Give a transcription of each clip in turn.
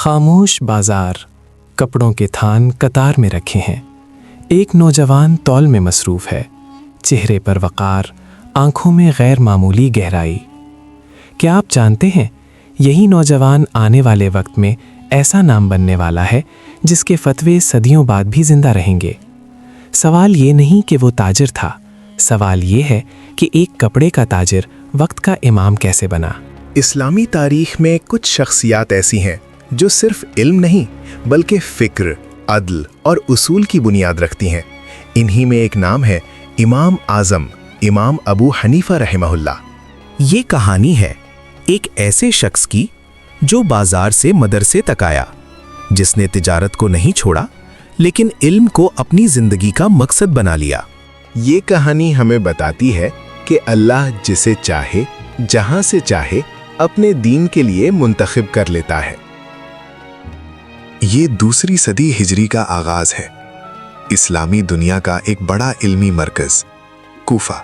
खामोश बाजार, कपड़ों के थान कतार में रखे हैं। एक नौजवान तौल में मसरूफ़ है, चेहरे पर वक़ार, आंखों में गैर मामूली गहराई। क्या आप जानते हैं, यही नौजवान आने वाले वक्त में ऐसा नाम बनने वाला है जिसके फतवे सदियों बाद भी जिंदा रहेंगे। सवाल ये नहीं कि वो ताजिर था, सवाल ये है कि एक कपड़े का ताजिर वक्त का इमाम कैसे बना। इस्लामी तारीख में कुछ शख्सियात ऐसी हैं जो सिर्फ इल्म नहीं बल्कि फ़िक्र, अदल और उसूल की बुनियाद रखती हैं। इन्हीं में एक नाम है इमाम आज़म, इमाम अबू हनीफा रहमहुल्लाह। ये कहानी है एक ऐसे शख्स की जो बाजार से मदरसे तक आया, जिसने तिजारत को नहीं छोड़ा लेकिन इल्म को अपनी ज़िंदगी का मकसद बना लिया। ये कहानी हमें बताती है कि अल्लाह जिसे चाहे, जहां से चाहे, अपने दीन के लिए मुंतखब कर लेता है। ये दूसरी सदी हिजरी का आगाज है। इस्लामी दुनिया का एक बड़ा इल्मी मरकज कूफा।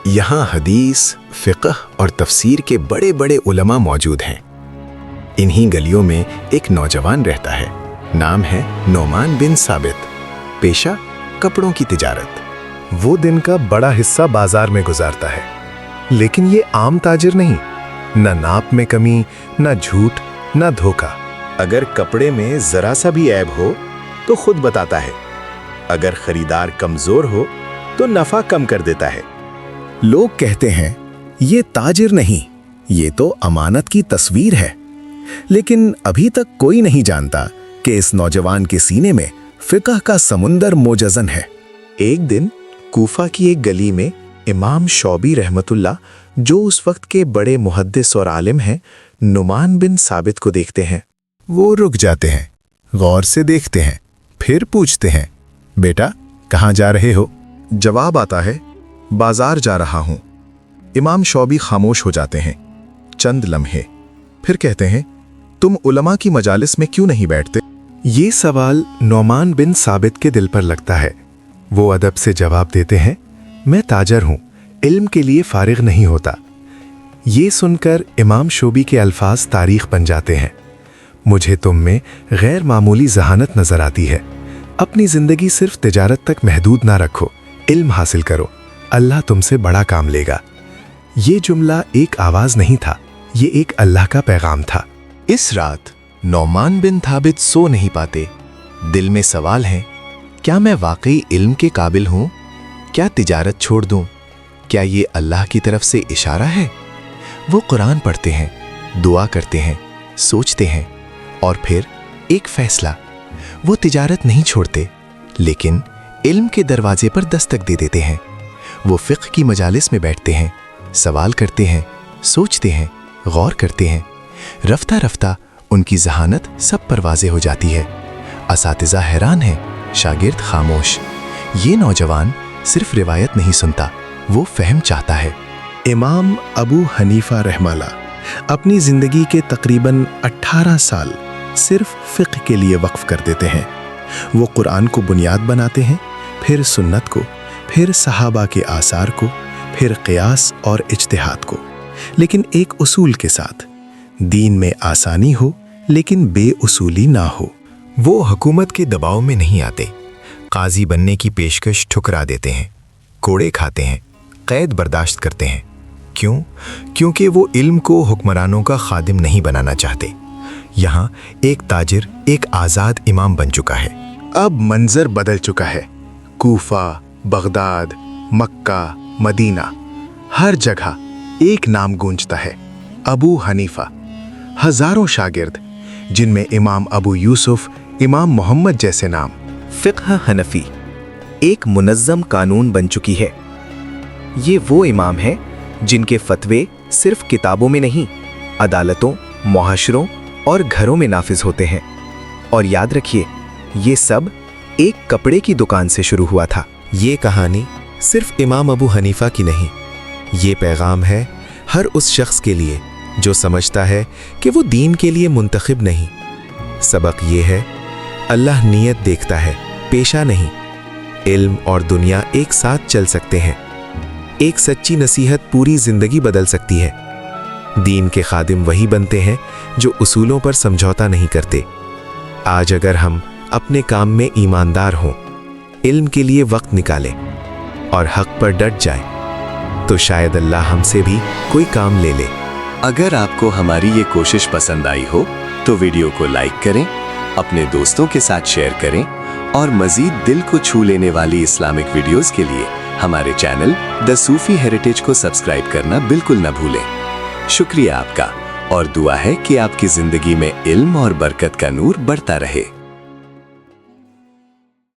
यहाँ हदीस, फ़िक़्ह और तफसीर के बड़े बड़े उलमा मौजूद हैं। इन्हीं गलियों में एक नौजवान रहता है, नाम है नोमान बिन साबित, पेशा कपड़ों की तिजारत। वो दिन का बड़ा हिस्सा बाजार में गुजारता है, लेकिन ये आम ताजिर नहीं, न नाप में कमी, न झूठ, न धोखा। अगर कपड़े में जरा सा भी ऐब हो तो खुद बताता है, अगर खरीदार कमजोर हो तो नफा कम कर देता है। लोग कहते हैं ये ताजिर नहीं, ये तो अमानत की तस्वीर है। लेकिन अभी तक कोई नहीं जानता कि इस नौजवान के सीने में फ़िक़्ह का समुंदर मोजज़न है। एक दिन कूफा की एक गली में इमाम शौबी रहमतुल्लाह, जो उस वक्त के बड़े मुहद्दिस और आलिम हैं, नुमान बिन साबित को देखते हैं। वो रुक जाते हैं, गौर से देखते हैं, फिर पूछते हैं, बेटा कहाँ जा रहे हो? जवाब आता है, बाजार जा रहा हूँ। इमाम शौबी खामोश हो जाते हैं चंद लम्हे, फिर कहते हैं, तुम उलमा की मजालिस में क्यों नहीं बैठते? ये सवाल नौमान बिन साबित के दिल पर लगता है। वो अदब से जवाब देते हैं, मैं ताजर हूँ, इल्म के लिए फारिग नहीं होता। ये सुनकर इमाम शौबी के अल्फाज तारीख बन जाते हैं। मुझे तुम में गैर मामूली जहानत नजर आती है। अपनी जिंदगी सिर्फ तिजारत तक महदूद ना रखो, इल्म हासिल करो, अल्लाह तुमसे बड़ा काम लेगा। ये जुमला एक आवाज नहीं था, ये एक अल्लाह का पैगाम था। इस रात नौमान बिन थाबित सो नहीं पाते। दिल में सवाल है, क्या मैं वाकई इल्म के काबिल हूँ? क्या तिजारत छोड़ दूँ? क्या ये अल्लाह की तरफ से इशारा है? वो कुरान पढ़ते हैं, दुआ करते हैं, सोचते हैं और फिर एक फैसला। वो तिजारत नहीं छोड़ते, लेकिन इल्म के दरवाजे पर दस्तक दे देते हैं। वो फ़िक़्ह की मजालिस में बैठते हैं, सवाल करते हैं, सोचते हैं, गौर करते हैं। रफ्ता रफ्ता उनकी जहानत सब पर वाज़े हो जाती है। असातिज़ा हैरान हैं, शागिर्द खामोश। ये नौजवान सिर्फ रिवायत नहीं सुनता, वो फ़हम चाहता है। इमाम अबू हनीफा रहमतुल्लाह अपनी ज़िंदगी के तकरीबन 18 साल सिर्फ फ़िक़्ह के लिए वक्फ कर देते हैं। वो कुरान को बुनियाद बनाते हैं, फिर सुन्नत को, फिर सहाबा के आसार को, फिर क़ियास और इज्तिहाद को, लेकिन एक उसूल के साथ, दीन में आसानी हो लेकिन बेउसूली ना हो। वो हुकूमत के दबाव में नहीं आते, काजी बनने की पेशकश ठुकरा देते हैं, कोड़े खाते हैं, कैद बर्दाश्त करते हैं। क्यों? क्योंकि वो इल्म को हुक्मरानों का खादिम नहीं बनाना चाहते। यहाँ एक ताजिर एक आज़ाद इमाम बन चुका है। अब मंजर बदल चुका है। कूफा, बगदाद, मक्का, मदीना, हर जगह एक नाम गूंजता है, अबू हनीफा। हजारों शागिर्द, जिनमें इमाम अबू यूसुफ, इमाम मोहम्मद जैसे नाम। फ़िक़्ह हनफी एक मुनज़्ज़म कानून बन चुकी है। ये वो इमाम हैं जिनके फतवे सिर्फ किताबों में नहीं, अदालतों, मुआशरों और घरों में नाफिज होते हैं। और याद रखिए, ये सब एक कपड़े की दुकान से शुरू हुआ था। ये कहानी सिर्फ इमाम अबू हनीफा की नहीं, ये पैगाम है हर उस शख्स के लिए जो समझता है कि वो दीन के लिए मुंतखब नहीं। सबक ये है, अल्लाह नीयत देखता है, पेशा नहीं। इल्म और दुनिया एक साथ चल सकते हैं। एक सच्ची नसीहत पूरी जिंदगी बदल सकती है। दीन के खादिम वही बनते हैं जो उसूलों पर समझौता नहीं करते। आज अगर हम अपने काम में ईमानदार हों, इल्म के लिए वक्त निकालें और हक पर डट जाएं, तो शायद अल्लाह हमसे भी कोई काम ले ले। अगर आपको हमारी ये कोशिश पसंद आई हो तो वीडियो को लाइक करें, अपने दोस्तों के साथ शेयर करें और मजीद दिल को छू लेने वाली इस्लामिक वीडियोस के लिए हमारे चैनल द सूफी हेरिटेज को सब्सक्राइब करना बिल्कुल न भूलें। शुक्रिया आपका और दुआ है कि आपकी जिंदगी में इल्म और बरकत का नूर बढ़ता रहे।